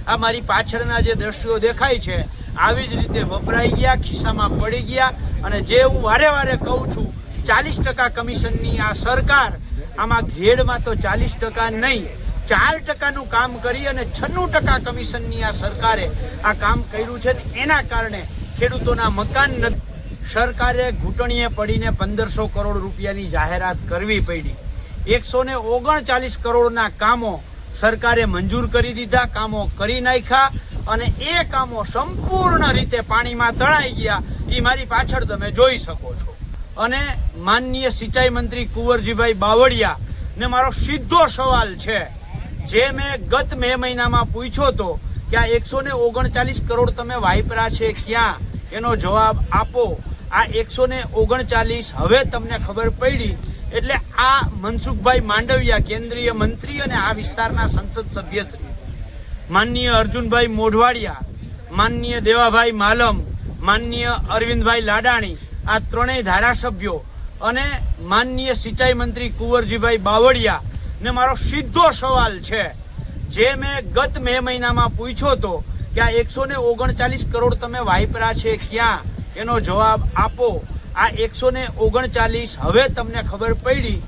આ મારી પાછળના જે દ્રશ્યો દેખાય છે આવી જ રીતે વપરાઈ ગયા, ખિસ્સામાં પડી ગયા. અને જે હું વારે વારે કહું છું, 40% કમિશનની આ સરકાર, આમાં ઘેડમાં તો 40% નહીં, 4%નું કામ કરી અને 96% કમિશનની આ સરકારે આ કામ કર્યું છે. એના કારણે ખેડૂતોના મકાન નથી. સરકારે ઘૂંટણીએ પડીને 1500 કરોડ રૂપિયાની જાહેરાત કરવી પડી. 139 કરોડના કામો સરકારે મંજૂર કરી દીધા, કામો કરી નાખ્યા અને એ કામો સંપૂર્ણ રીતે પાણીમાં તણાઈ ગયા. એ મારી પાછળ તમે જોઈ શકો છો. અને માનનીય સિંચાઈ મંત્રી કુંવરજીભાઈ બાવળિયા ને મારો સીધો સવાલ છે, જે મેં ગત મે મહિનામાં પૂછ્યો હતો કે આ 139 કરોડ તમે વાપર્યા છે ક્યાં, એનો જવાબ આપો. આ 139 હવે તમને ખબર પડી. એટલે આ મનસુખભાઈ માંડવિયા, કેન્દ્રીય મંત્રી અને આ વિસ્તારના સંસદ સભ્યશ્રી, માનનીય અર્જુનભાઈ મોઢવાડિયા, માનનીય દેવાભાઈ માલમ, માનનીય અરવિંદભાઈ લાડાણી, આ ત્રણેય ધારાસભ્યો અને માનનીય સિંચાઈ મંત્રી કુંવરજીભાઈ બાવળિયા ને મારો સીધો સવાલ છે, જે મેં ગત મે મહિનામાં પૂછ્યો હતો કે આ 139 કરોડ તમે વાપર્યા છે ક્યાં, એનો જવાબ આપો. આ 139 હવે તમને ખબર પડી.